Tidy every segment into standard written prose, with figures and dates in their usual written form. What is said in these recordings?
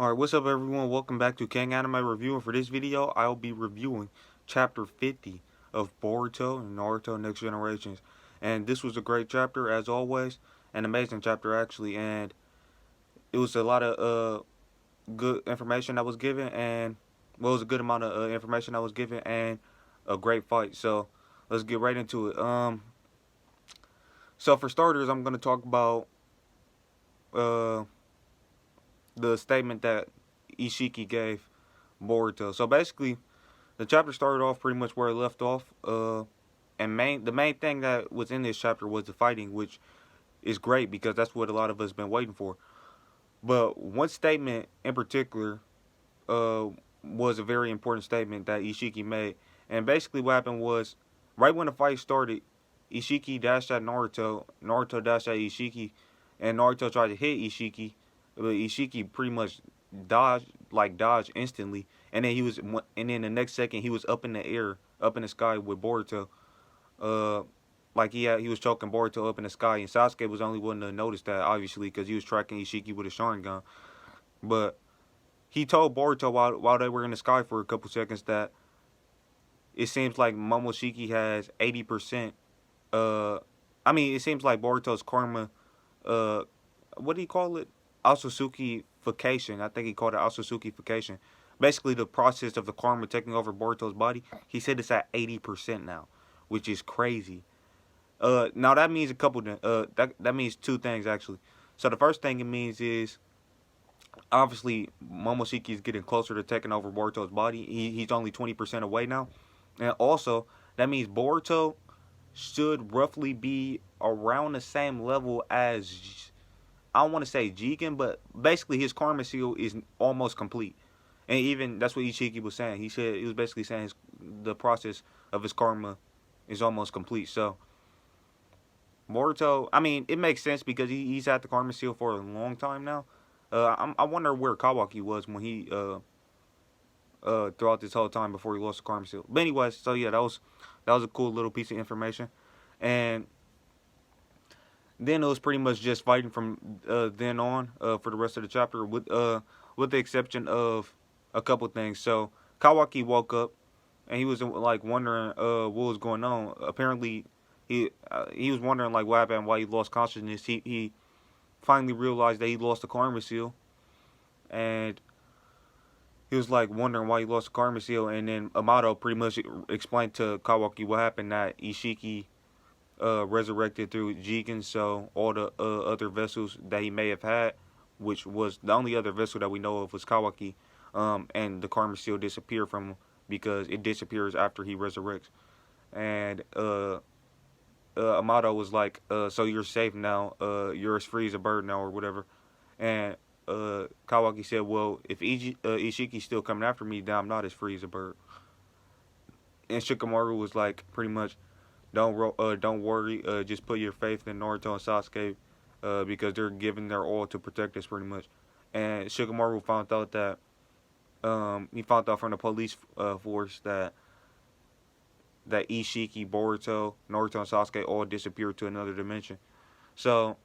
Alright, what's up everyone? Welcome back to King Anime Review, and for this video, I'll be reviewing Chapter 50 of Boruto and Naruto Next Generations. And this was a great chapter, as always. An amazing chapter, actually, and it was a lot of good information that was given, and, well, it was a good amount of information that was given, and a great fight. So, let's get right into it. So for starters, I'm going to talk about uh, the statement that Ishiki gave Boruto. So basically, the chapter started off pretty much where it left off. And the main thing that was in this chapter was the fighting, which is great because that's what a lot of us been waiting for. But one statement in particular uh, was a very important statement that Ishiki made. And basically, what happened was right when the fight started, Ishiki dashed at Naruto, Naruto dashed at Ishiki, and Naruto tried to hit Ishiki, but Ishiki pretty much dodged instantly, and then the next second he was up in the air, up in the sky with Boruto, uh, like he was choking Boruto up in the sky, and Sasuke was the only one to notice that, obviously, because he was tracking Ishiki with a Sharingan. But he told Boruto while they were in the sky for a couple seconds that it seems like Momoshiki has 80%. It seems like Boruto's karma, uh, what do you call it? Otsutsuki-fication. I think he called it Otsutsuki-fication. Basically, the process of the karma taking over Boruto's body. He said it's at 80% now, which is crazy. Now that means that means two things actually. So the first thing it means is obviously Momoshiki is getting closer to taking over Boruto's body. He's only 20% away now, and also that means Boruto should roughly be around the same level as, I don't want to say Jigen, but basically his karma seal is almost complete. And even that's what Ichiki was saying. He was basically saying the process of his karma is almost complete. So Boruto, it makes sense because he's had the karma seal for a long time now. I wonder where Kawaki was when he throughout this whole time before he lost the karma seal. But anyways, so yeah, that was a cool little piece of information, and then it was pretty much just fighting from then on for the rest of the chapter, with the exception of a couple things. So Kawaki woke up and he was like wondering what was going on. Apparently, he was wondering like what happened, why he lost consciousness. He finally realized that he lost the karma seal, and he was like wondering why he lost the karma seal. And then Amato pretty much explained to Kawaki what happened, that Ishiki resurrected through Jigen, so all the other vessels that he may have had, which was the only other vessel that we know of was Kawaki, and the karma seal disappeared from him because it disappears after he resurrects. And Amato was like, "So you're safe now. You're as free as a bird now, or whatever." And Kawaki said, "Well, if Ishiki's still coming after me, then I'm not as free as a bird." And Shikamaru was like, pretty much, don't worry. Just put your faith in Naruto and Sasuke, because they're giving their all to protect us, pretty much. And Shikamaru found out that he found out from the police force that Ishiki, Boruto, Naruto, and Sasuke all disappeared to another dimension. So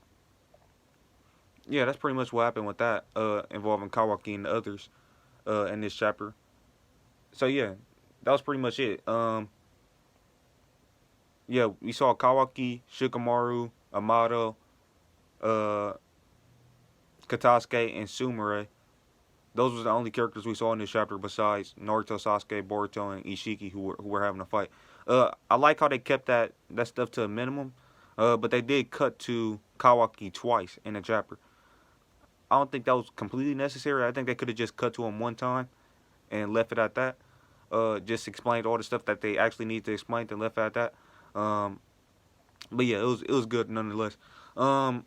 yeah, that's pretty much what happened with that, involving Kawaki and the others in this chapter. So yeah, that was pretty much it. Yeah, we saw Kawaki, Shikamaru, Amato, uh, Katasuke, and Sumire. Those were the only characters we saw in this chapter besides Naruto, Sasuke, Boruto, and Ishiki, who were having a fight. I like how they kept that stuff to a minimum, but they did cut to Kawaki twice in the chapter. I don't think that was completely necessary. I think they could have just cut to him one time and left it at that. Just explained all the stuff that they actually need to explain and left it at that. Um, but yeah, it was good nonetheless. Um,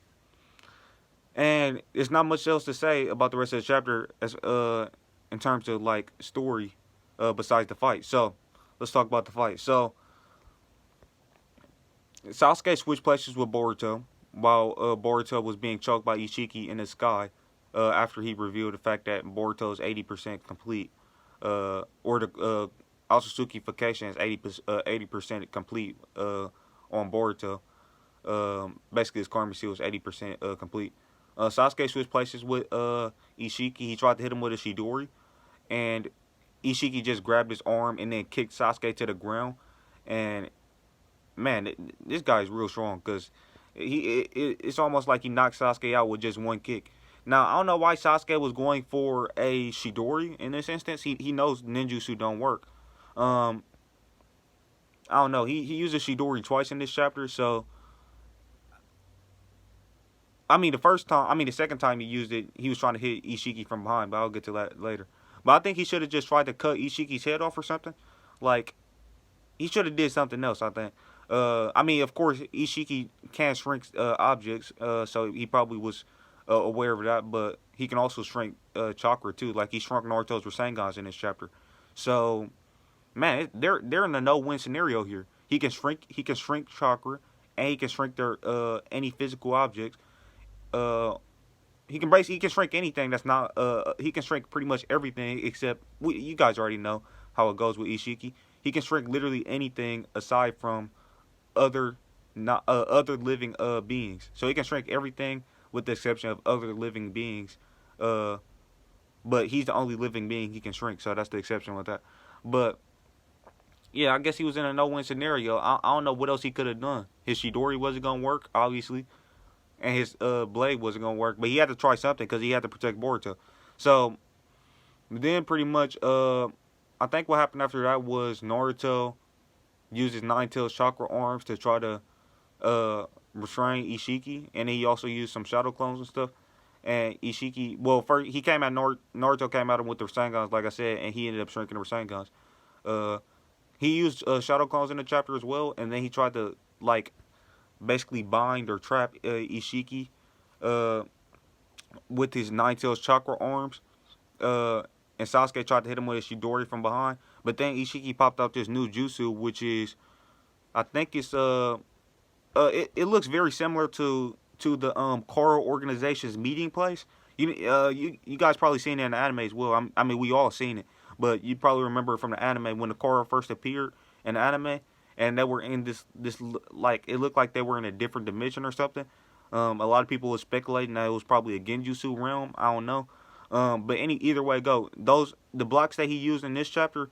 and there's not much else to say about the rest of the chapter as in terms of like story, besides the fight. So let's talk about the fight. So Sasuke switched places with Boruto while Boruto was being choked by Ishiki in the sky, after he revealed the fact that Boruto is 80% complete, or the Otsutsuki-fication is 80% complete on Boruto. Basically, his karma seal is 80% complete. Sasuke switched places with Ishiki. He tried to hit him with a Shidori, and Ishiki just grabbed his arm and then kicked Sasuke to the ground. And man, this guy's real strong because it's almost like he knocked Sasuke out with just one kick. Now I don't know why Sasuke was going for a Shidori in this instance. He knows ninjutsu don't work. Um, I don't know. He used a Shidori twice in this chapter, so the second time he used it, he was trying to hit Ishiki from behind, but I'll get to that later. But I think he should have just tried to cut Ishiki's head off or something. Like, he should have did something else, I think. Of course, Ishiki can shrink objects, so he probably was aware of that, but he can also shrink chakra, too. Like, he shrunk Naruto's Rasengans in this chapter. So, man, they're in a no-win scenario here. He can shrink chakra, and he can shrink their any physical objects. Uh, he can shrink anything that's not he can shrink pretty much everything except you guys already know how it goes with Ishiki. He can shrink literally anything aside from other not other living beings. So he can shrink everything with the exception of other living beings. Uh, but he's the only living being he can shrink, so that's the exception with that. But yeah, I guess he was in a no-win scenario. I don't know what else he could have done. His Shidori wasn't gonna work, obviously, and his blade wasn't gonna work. But he had to try something because he had to protect Boruto. So then, pretty much, I think what happened after that was Naruto used his Nine Tails chakra arms to try to restrain Ishiki, and then he also used some shadow clones and stuff. And Ishiki, well, first he came at Naruto came at him with the Rasengans, like I said, and he ended up shrinking the Rasengans. Uh, he used shadow clones in the chapter as well, and then he tried to like basically bind or trap Ishiki uh, with his Nine Tails chakra arms. Uh, and Sasuke tried to hit him with a Shidori from behind, but then Ishiki popped out this new jutsu, which is I think it looks very similar to the Koro organization's meeting place. You guys probably seen it in the anime as well. We all seen it, but you probably remember from the anime when the Koro first appeared in the anime, and they were in this like it looked like they were in a different dimension or something. A lot of people were speculating that it was probably a Genjutsu realm. I don't know. But either way go, the blocks that he used in this chapter,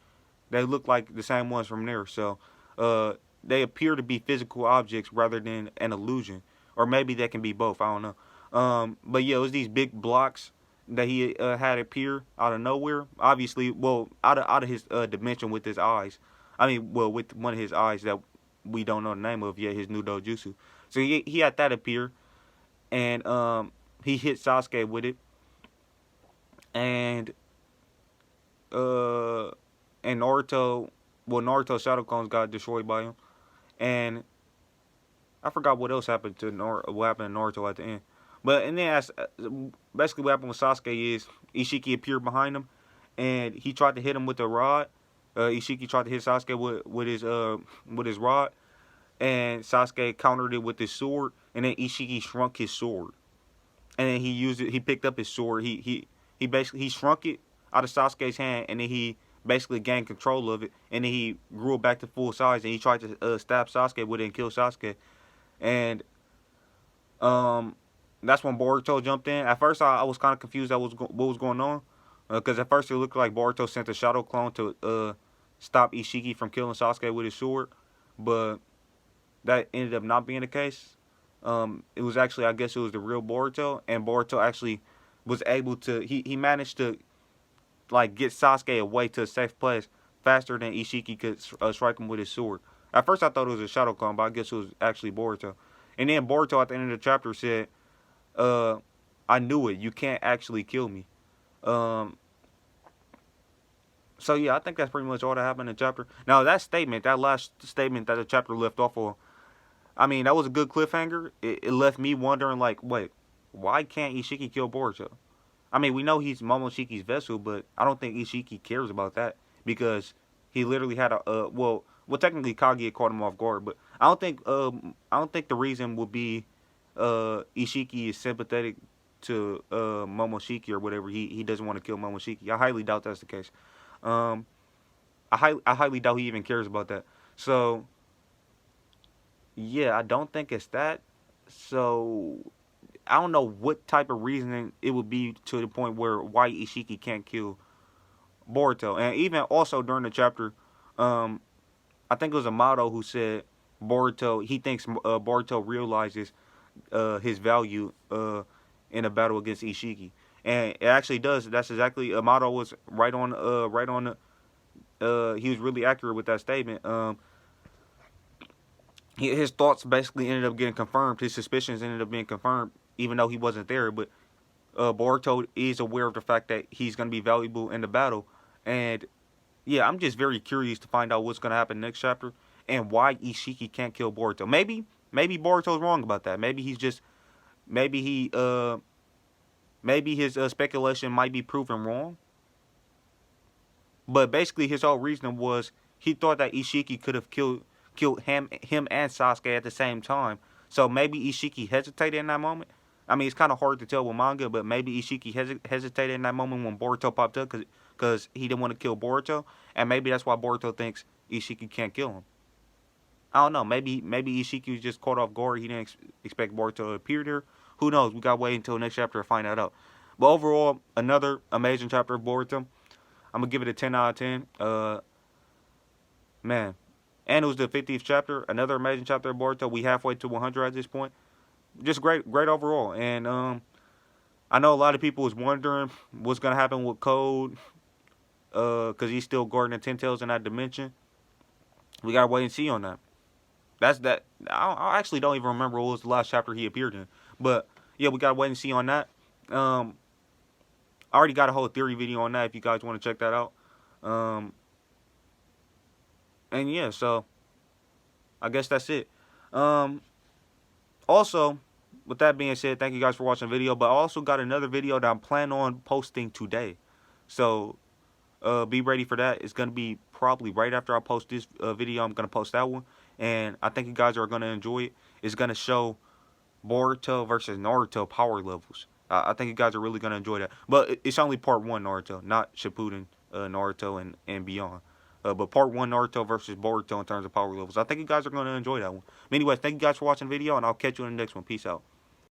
they look like the same ones from there. So uh, they appear to be physical objects rather than an illusion, or maybe they can be both. I don't know. But yeah, it was these big blocks that he had appear out of nowhere. Obviously, well, out of his dimension with his eyes. With one of his eyes that we don't know the name of yet, his new dojutsu. So he had that appear, and he hit Sasuke with it, and uh, and Naruto's shadow clones got destroyed by him, and I forgot what else happened to what happened to Naruto at the end. But and then basically what happened with Sasuke is Ishiki appeared behind him, and he tried to hit him with a rod. Ishiki tried to hit Sasuke with his rod, and Sasuke countered it with his sword, and then Ishiki shrunk his sword, and then he used it. He picked up his sword. He basically he shrunk it out of Sasuke's hand, and then he basically gained control of it, and then he grew it back to full size, and he tried to stab Sasuke with it and kill Sasuke, and um, that's when Boruto jumped in. At first, I was kind of confused at what was going on, because at first it looked like Boruto sent a shadow clone to stop Ishiki from killing Sasuke with his sword, but that ended up not being the case. It was actually, I guess, it was the real Boruto, and Boruto actually was able to. He managed to like get Sasuke away to a safe place faster than Ishiki could strike him with his sword. At first, I thought it was a shadow clone, but I guess it was actually Boruto. And then Boruto at the end of the chapter said, uh, "I knew it. You can't actually kill me." Um, so yeah, I think that's pretty much all that happened in the chapter. Now that last statement that the chapter left off on, that was a good cliffhanger. It left me wondering, like, wait, why can't Ishiki kill Boruto? We know he's Momoshiki's vessel, but I don't think Ishiki cares about that because he literally had technically Kage caught him off guard, but I don't think the reason would be Ishiki is sympathetic to Momoshiki or whatever. He doesn't want to kill Momoshiki. I highly doubt that's the case. Um, I highly doubt he even cares about that. So yeah, I don't think it's that. So I don't know what type of reasoning it would be to the point where why Ishiki can't kill Boruto. And even also during the chapter, um, I think it was Amato who said Boruto. He thinks Boruto realizes his value in a battle against Ishiki, and it actually does. That's exactly Amato was right on. Right on. He was really accurate with that statement. His thoughts basically ended up getting confirmed. His suspicions ended up being confirmed, even though he wasn't there. But Boruto is aware of the fact that he's going to be valuable in the battle, and yeah, I'm just very curious to find out what's going to happen next chapter and why Ishiki can't kill Boruto. Maybe Boruto's wrong about that. Maybe he's just maybe he maybe his speculation might be proven wrong. But basically, his whole reason was he thought that Ishiki could have killed him and Sasuke at the same time. So maybe Ishiki hesitated in that moment. I mean, it's kind of hard to tell with manga, but maybe Ishiki hesitated in that moment when Boruto popped up because he didn't want to kill Boruto, and maybe that's why Boruto thinks Ishiki can't kill him. I don't know. Maybe Ishiki was just caught off guard. He didn't expect Boruto to appear there. Who knows? We gotta wait until next chapter to find that out. But overall, another amazing chapter of Boruto. I'm gonna give it a 10 out of 10. Man, and it was the 50th chapter. Another amazing chapter of Boruto. We halfway to 100 at this point. Just great overall. And I know a lot of people was wondering what's gonna happen with Code, because he's still guarding the Ten Tails in that dimension. We gotta wait and see on that. That's that. I actually don't even remember what was the last chapter he appeared in. But yeah, we gotta wait and see on that. I already got a whole theory video on that if you guys want to check that out. And yeah, so I guess that's it. Also, with that being said, thank you guys for watching the video. But I also got another video that I'm planning on posting today. So be ready for that. It's going to be probably right after I post this video. I'm going to post that one. And I think you guys are going to enjoy it. It's going to show Boruto versus Naruto power levels. I think you guys are really going to enjoy that. But it's only part 1 Naruto, not Shippuden Naruto and beyond. But part 1 Naruto versus Boruto in terms of power levels. I think you guys are going to enjoy that one. But anyway, thank you guys for watching the video, and I'll catch you in the next one. Peace out.